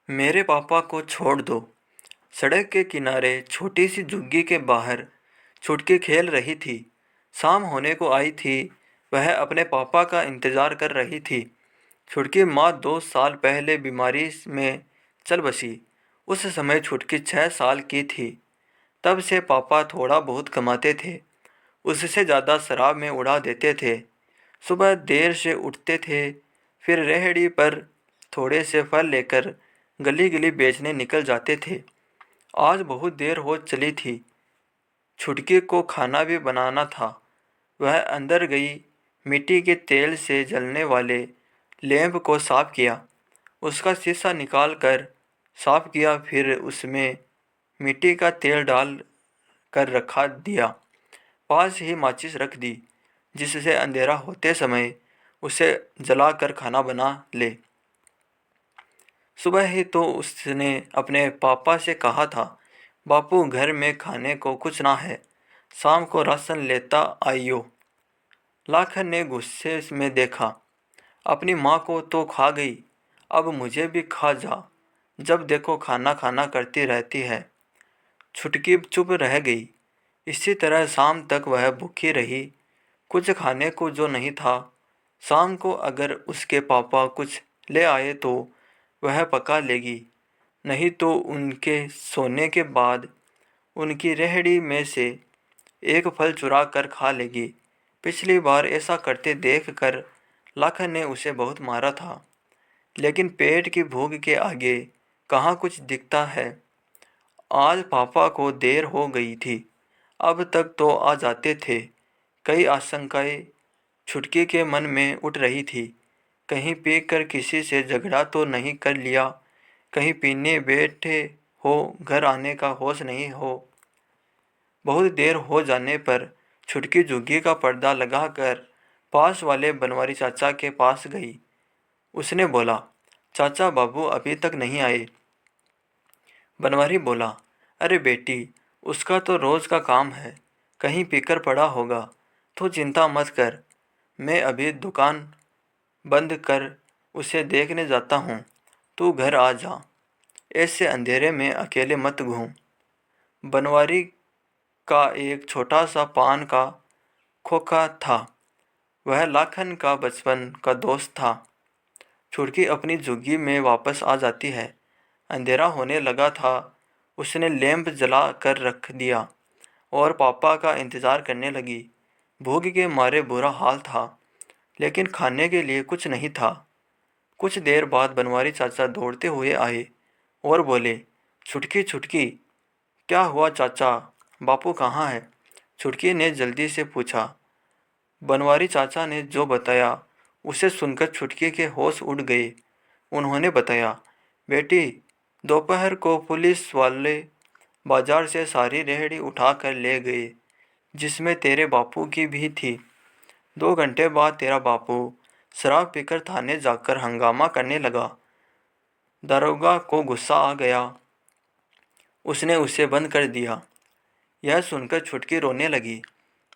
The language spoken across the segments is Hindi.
मेरे पापा को छोड़ दो। सड़क के किनारे छोटी सी झुग्गी के बाहर छुटकी खेल रही थी। शाम होने को आई थी। वह अपने पापा का इंतजार कर रही थी। छुटकी माँ 2 साल पहले बीमारी में चल बसी। उस समय छुटकी 6 साल की थी। तब से पापा थोड़ा बहुत कमाते थे। उससे ज़्यादा शराब में उड़ा देते थे। सुबह देर से उठते थे, फिर रेहड़ी पर थोड़े से फल लेकर गली गली बेचने निकल जाते थे। आज बहुत देर हो चली थी। छुटकी को खाना भी बनाना था। वह अंदर गई, मिट्टी के तेल से जलने वाले लैंप को साफ किया, उसका शीशा निकाल कर साफ किया, फिर उसमें मिट्टी का तेल डाल कर रखा दिया। पास ही माचिस रख दी, जिससे अंधेरा होते समय उसे जलाकर खाना बना ले। सुबह ही तो उसने अपने पापा से कहा था, बापू घर में खाने को कुछ ना है, शाम को राशन लेता आइयो। लाखन ने गुस्से में देखा, अपनी माँ को तो खा गई, अब मुझे भी खा जा। जब देखो खाना खाना करती रहती है। छुटकी चुप रह गई। इसी तरह शाम तक वह भूखी रही। कुछ खाने को जो नहीं था। शाम को अगर उसके पापा कुछ ले आए तो वह पका लेगी, नहीं तो उनके सोने के बाद उनकी रेहड़ी में से एक फल चुरा कर खा लेगी। पिछली बार ऐसा करते देख कर लाखन ने उसे बहुत मारा था, लेकिन पेट की भूख के आगे कहाँ कुछ दिखता है। आज पापा को देर हो गई थी, अब तक तो आ जाते थे। कई आशंकाएं छुटकी के मन में उठ रही थी। कहीं पीकर किसी से झगड़ा तो नहीं कर लिया, कहीं पीने बैठे हो घर आने का होश नहीं हो। बहुत देर हो जाने पर छुटकी झुग्गी का पर्दा लगाकर पास वाले बनवारी चाचा के पास गई। उसने बोला, चाचा बाबू अभी तक नहीं आए। बनवारी बोला, अरे बेटी, उसका तो रोज का काम है, कहीं पीकर पड़ा होगा। तो चिंता मत कर, मैं अभी दुकान बंद कर उसे देखने जाता हूँ। तू घर आ जा, ऐसे अंधेरे में अकेले मत घूम। बनवारी का एक छोटा सा पान का खोखा था। वह लाखन का बचपन का दोस्त था। छुटकी अपनी झुग्गी में वापस आ जाती है। अंधेरा होने लगा था। उसने लैंप जला कर रख दिया और पापा का इंतज़ार करने लगी। भूख के मारे बुरा हाल था, लेकिन खाने के लिए कुछ नहीं था। कुछ देर बाद बनवारी चाचा दौड़ते हुए आए और बोले, छुटकी छुटकी। क्या हुआ चाचा, बापू कहाँ है? छुटकी ने जल्दी से पूछा। बनवारी चाचा ने जो बताया उसे सुनकर छुटकी के होश उड़ गए। उन्होंने बताया, बेटी, दोपहर को पुलिस वाले बाजार से सारी रेहड़ी उठा कर ले गए, जिसमें तेरे बापू की भी थी। 2 घंटे बाद तेरा बापू शराब पीकर थाने जाकर हंगामा करने लगा। दारोगा को गुस्सा आ गया, उसने उसे बंद कर दिया। यह सुनकर छुटकी रोने लगी।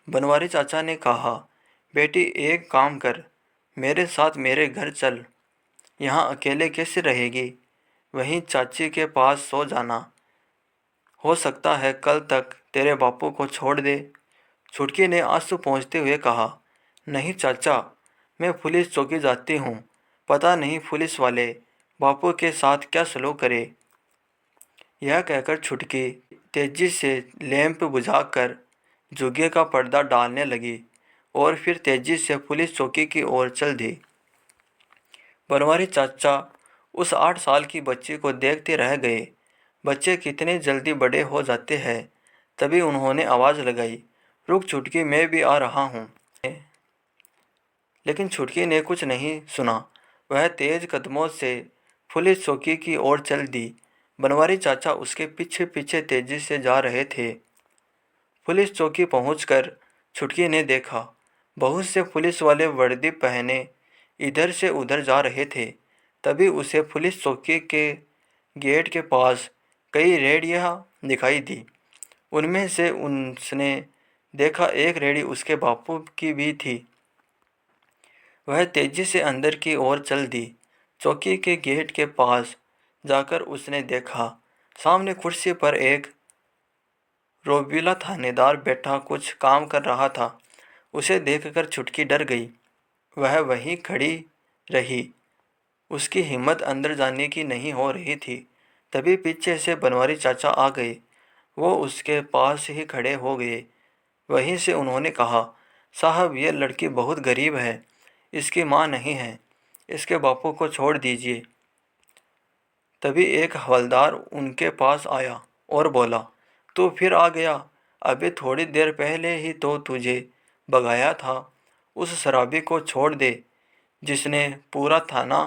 बनवारी चाचा ने कहा, बेटी एक काम कर, मेरे साथ मेरे घर चल। यहाँ अकेले कैसे रहेगी? वहीं चाची के पास सो जाना, हो सकता है कल तक तेरे बापू को छोड़ दे। छुटकी ने आंसू पोंछते हुए कहा, नहीं चाचा, मैं पुलिस चौकी जाती हूँ, पता नहीं पुलिस वाले बापू के साथ क्या सलूक करे। यह कहकर छुटकी तेजी से लैंप बुझाकर जुगे का पर्दा डालने लगी और फिर तेजी से पुलिस चौकी की ओर चल दी। बनवारी चाचा उस 8 साल की बच्ची को देखते रह गए। बच्चे कितने जल्दी बड़े हो जाते हैं। तभी उन्होंने आवाज़ लगाई, रुक छुटकी, मैं भी आ रहा हूँ। लेकिन छुटकी ने कुछ नहीं सुना। वह तेज कदमों से पुलिस चौकी की ओर चल दी। बनवारी चाचा उसके पीछे पीछे तेजी से जा रहे थे। पुलिस चौकी पहुंचकर छुटकी ने देखा, बहुत से पुलिस वाले वर्दी पहने इधर से उधर जा रहे थे। तभी उसे पुलिस चौकी के गेट के पास कई रेहड़ियां दिखाई दी। उनमें से उसने देखा एक रेहड़ी उसके बापू की भी थी। वह तेजी से अंदर की ओर चल दी। चौकी के गेट के पास जाकर उसने देखा सामने कुर्सी पर एक रोबीला थानेदार बैठा कुछ काम कर रहा था। उसे देखकर छुटकी डर गई। वह वहीं खड़ी रही। उसकी हिम्मत अंदर जाने की नहीं हो रही थी। तभी पीछे से बनवारी चाचा आ गए। वो उसके पास ही खड़े हो गए। वहीं से उन्होंने कहा, साहब ये लड़की बहुत गरीब है, इसकी माँ नहीं है, इसके बापू को छोड़ दीजिए। तभी एक हवलदार उनके पास आया और बोला, तू फिर आ गया? अभी थोड़ी देर पहले ही तो तुझे भगाया था। उस शराबी को छोड़ दे जिसने पूरा थाना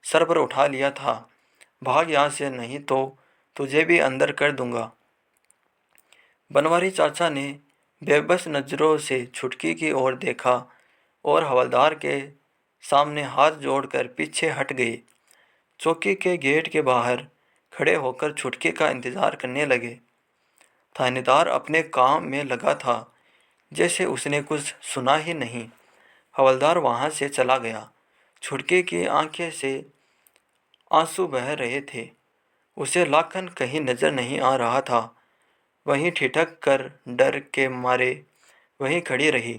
सर पर उठा लिया था। भाग यहाँ से, नहीं तो तुझे भी अंदर कर दूंगा। बनवारी चाचा ने बेबस नज़रों से छुटकी की ओर देखा और हवलदार के सामने हाथ जोड़कर पीछे हट गए। चौकी के गेट के बाहर खड़े होकर छुटकी का इंतजार करने लगे। थानेदार अपने काम में लगा था, जैसे उसने कुछ सुना ही नहीं। हवलदार वहां से चला गया। छुटकी की आंखें से आंसू बह रहे थे। उसे लाखन कहीं नजर नहीं आ रहा था। वहीं ठिठक कर डर के मारे वहीं खड़ी रही।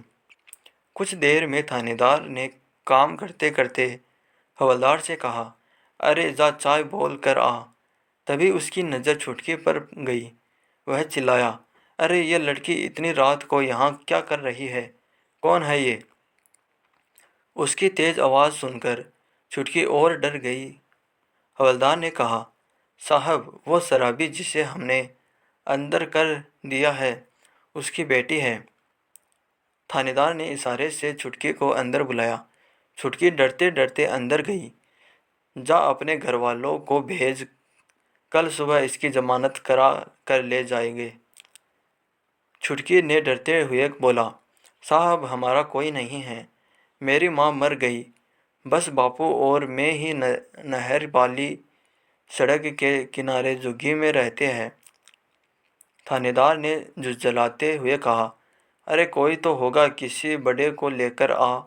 कुछ देर में थानेदार ने काम करते करते हवलदार से कहा, अरे जा चाय बोल कर आ। तभी उसकी नज़र छुटकी पर गई। वह चिल्लाया, अरे ये लड़की इतनी रात को यहाँ क्या कर रही है? कौन है ये? उसकी तेज आवाज़ सुनकर छुटकी और डर गई। हवलदार ने कहा, साहब वो शराबी जिसे हमने अंदर कर दिया है, उसकी बेटी है। थानेदार ने इशारे से छुटकी को अंदर बुलाया। छुटकी डरते डरते अंदर गई। जा अपने घर वालों को भेज, कल सुबह इसकी जमानत करा कर ले जाएंगे। छुटकी ने डरते हुए बोला, साहब हमारा कोई नहीं है, मेरी माँ मर गई, बस बापू और मैं ही नहर वाली सड़क के किनारे झुग्गी में रहते हैं। थानेदार ने झुंझलाते हुए कहा, अरे कोई तो होगा, किसी बड़े को लेकर आ,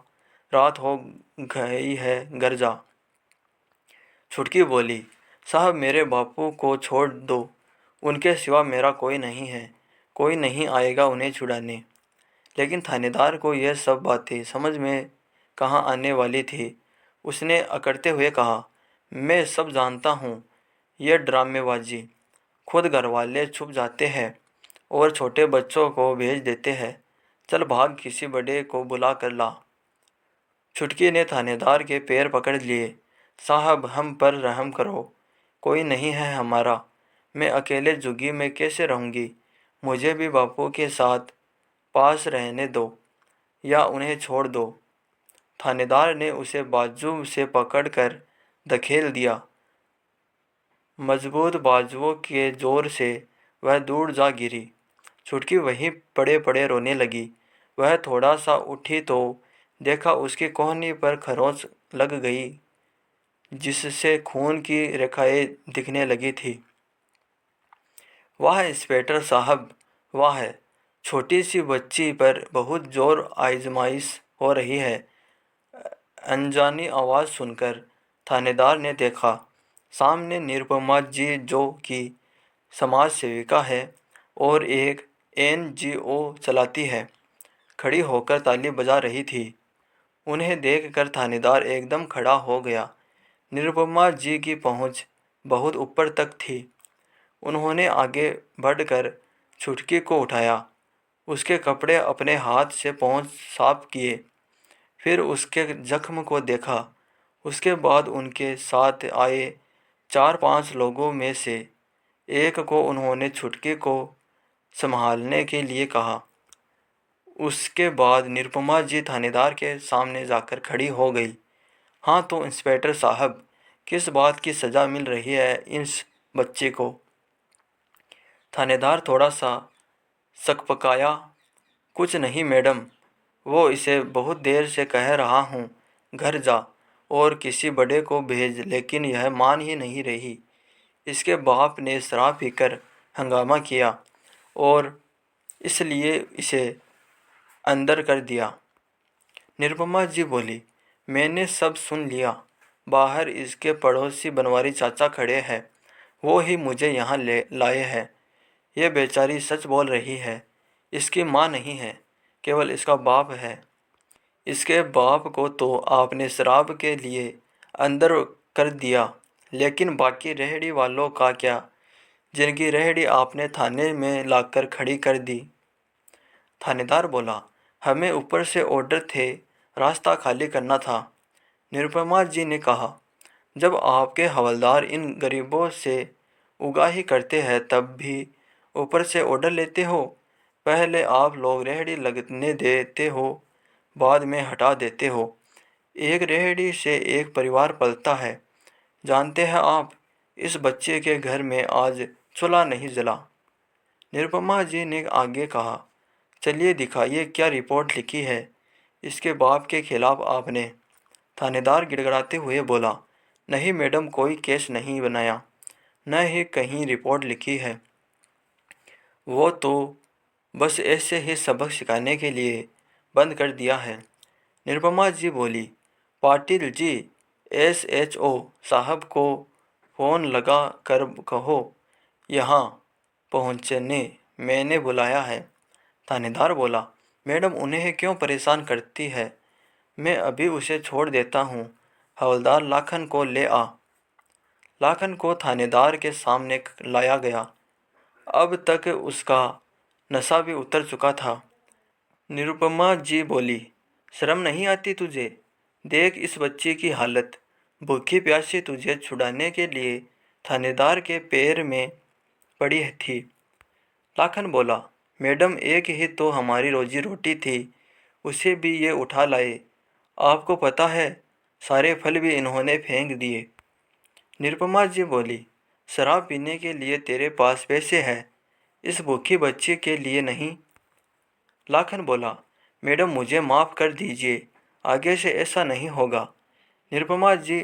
रात हो गई है, घर जा। छुटकी बोली, साहब मेरे बापू को छोड़ दो, उनके सिवा मेरा कोई नहीं है, कोई नहीं आएगा उन्हें छुड़ाने। लेकिन थानेदार को यह सब बातें समझ में कहाँ आने वाली थी। उसने अकड़ते हुए कहा, मैं सब जानता हूँ, यह ड्रामेबाजी। खुद घरवाले छुप जाते हैं और छोटे बच्चों को भेज देते हैं। चल भाग, किसी बड़े को बुला कर ला। छुटकी ने थानेदार के पैर पकड़ लिए। साहब हम पर रहम करो, कोई नहीं है हमारा, मैं अकेले झुग्गी में कैसे रहूँगी? मुझे भी बापू के साथ पास रहने दो या उन्हें छोड़ दो। थानेदार ने उसे बाजू से पकड़कर धकेल दिया। मजबूत बाजुओं के जोर से वह दूर जा गिरी। छुटकी वहीं पड़े पड़े रोने लगी। वह थोड़ा सा उठी तो देखा उसकी कोहनी पर खरोंच लग गई, जिससे खून की रेखाएं दिखने लगी थी। वाह इंस्पेक्टर साहब, वाह, छोटी सी बच्ची पर बहुत जोर आजमाइश हो रही है। अनजानी आवाज़ सुनकर थानेदार ने देखा सामने निरुपमा जी, जो कि समाज सेविका है और एक एनजीओ चलाती है, खड़ी होकर ताली बजा रही थी। उन्हें देखकर थानेदार एकदम खड़ा हो गया। निरुपमा जी की पहुंच बहुत ऊपर तक थी। उन्होंने आगे बढ़कर छुटकी को उठाया, उसके कपड़े अपने हाथ से पहुंच साफ किए, फिर उसके जख्म को देखा। उसके बाद उनके साथ आए 4-5 लोगों में से एक को उन्होंने छुटकी को संभालने के लिए कहा। उसके बाद निरुपमा जी थानेदार के सामने जाकर खड़ी हो गई। हाँ तो इंस्पेक्टर साहब, किस बात की सज़ा मिल रही है इस बच्चे को? थानेदार थोड़ा सा सकपकाया। कुछ नहीं मैडम, वो इसे बहुत देर से कह रहा हूँ घर जा और किसी बड़े को भेज, लेकिन यह मान ही नहीं रही। इसके बाप ने शराब पीकर हंगामा किया और इसलिए इसे अंदर कर दिया। निरुपमा जी बोली, मैंने सब सुन लिया, बाहर इसके पड़ोसी बनवारी चाचा खड़े हैं, वो ही मुझे यहाँ ले लाए हैं। ये बेचारी सच बोल रही है, इसकी माँ नहीं है, केवल इसका बाप है। इसके बाप को तो आपने शराब के लिए अंदर कर दिया, लेकिन बाकी रेहड़ी वालों का क्या, जिनकी रेहड़ी आपने थाने में लाकर खड़ी कर दी। थानेदार बोला, हमें ऊपर से ऑर्डर थे, रास्ता खाली करना था। निरुपमा जी ने कहा, जब आपके हवलदार इन गरीबों से उगाही करते हैं तब भी ऊपर से ऑर्डर लेते हो। पहले आप लोग रेहड़ी लगने देते हो, बाद में हटा देते हो। एक रेहड़ी से एक परिवार पलता है। जानते हैं आप, इस बच्चे के घर में आज चूल्हा नहीं जला। निरुपमा जी ने आगे कहा, चलिए दिखाइए क्या रिपोर्ट लिखी है इसके बाप के खिलाफ आपने। थानेदार गिड़गिड़ाते हुए बोला, नहीं मैडम, कोई केस नहीं बनाया, न ही कहीं रिपोर्ट लिखी है। वो तो बस ऐसे ही सबक सिखाने के लिए बंद कर दिया है। निरुपमा जी बोली, पाटिल जी, SHO साहब को फ़ोन लगा कर कहो यहाँ पहुँचने, मैंने बुलाया है। थानेदार बोला, मैडम उन्हें क्यों परेशान करती है, मैं अभी उसे छोड़ देता हूँ। हवलदार लाखन को ले आ। लाखन को थानेदार के सामने लाया गया। अब तक उसका नशा भी उतर चुका था। निरुपमा जी बोली, शर्म नहीं आती तुझे? देख इस बच्चे की हालत, भूखी प्यासी तुझे छुड़ाने के लिए थानेदार के पैर में पड़ी थी। लाखन बोला, मैडम एक ही तो हमारी रोजी रोटी थी, उसे भी ये उठा लाए। आपको पता है, सारे फल भी इन्होंने फेंक दिए। निरुपमा जी बोली, शराब पीने के लिए तेरे पास पैसे हैं, इस भूखी बच्ची के लिए नहीं। लाखन बोला, मैडम मुझे माफ़ कर दीजिए, आगे से ऐसा नहीं होगा। निरुपमा जी,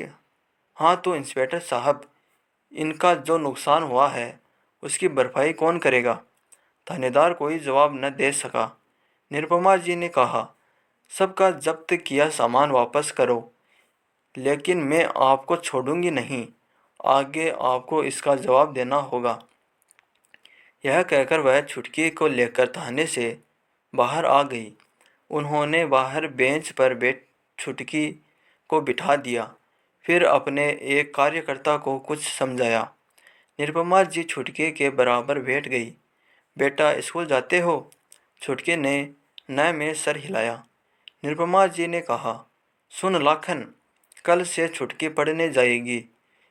हाँ तो इंस्पेक्टर साहब, इनका जो नुकसान हुआ है उसकी भरपाई कौन करेगा? थानेदार कोई जवाब न दे सका। निरुपमा जी ने कहा, सबका जब्त किया सामान वापस करो, लेकिन मैं आपको छोड़ूंगी नहीं, आगे आपको इसका जवाब देना होगा। यह कहकर वह छुटकी को लेकर थाने से बाहर आ गई। उन्होंने बाहर बेंच पर छुटकी को बिठा दिया, फिर अपने एक कार्यकर्ता को कुछ समझाया। निरुपमा जी छुटकी के बराबर बैठ गई। बेटा स्कूल जाते हो? छुटकी ने न में सर हिलाया। निरुपमा जी ने कहा, सुन लाखन, कल से छुटकी पढ़ने जाएगी,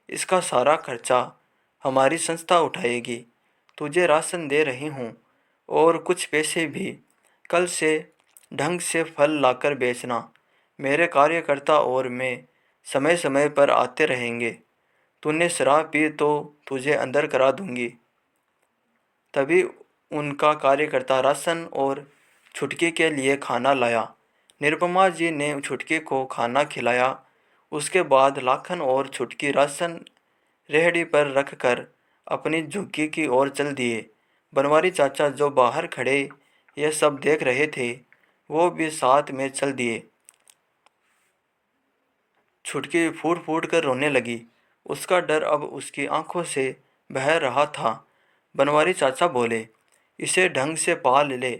इसका सारा खर्चा हमारी संस्था उठाएगी। तुझे राशन दे रही हूँ और कुछ पैसे भी। कल से ढंग से फल लाकर बेचना। मेरे कार्यकर्ता और मैं समय समय पर आते रहेंगे। तूने शराब पी तो तुझे अंदर करा दूंगी। तभी उनका कार्यकर्ता राशन और छुटकी के लिए खाना लाया। निरुपमा जी ने छुटकी को खाना खिलाया। उसके बाद लाखन और छुटकी राशन रेहड़ी पर रखकर अपनी झुग्गी की ओर चल दिए। बनवारी चाचा जो बाहर खड़े यह सब देख रहे थे, वो भी साथ में चल दिए। छुटकी फूट फूट कर रोने लगी। उसका डर अब उसकी आंखों से बह रहा था। बनवारी चाचा बोले, इसे ढंग से पाल ले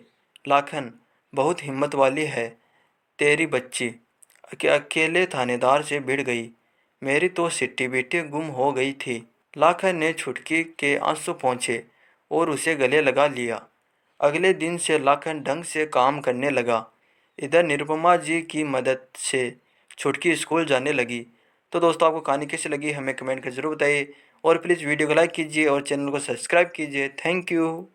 लाखन, बहुत हिम्मत वाली है तेरी बच्ची। अकेले थानेदार से भिड़ गई, मेरी तो सिट्टी बेटी गुम हो गई थी। लाखन ने छुटकी के आंसू पोंछे और उसे गले लगा लिया। अगले दिन से लाखन ढंग से काम करने लगा। इधर निरुपमा जी की मदद से छुटकी स्कूल जाने लगी। तो दोस्तों, आपको कहानी कैसी लगी हमें कमेंट कर जरूर बताइए और प्लीज़ वीडियो को लाइक कीजिए और चैनल को सब्सक्राइब कीजिए। Thank you.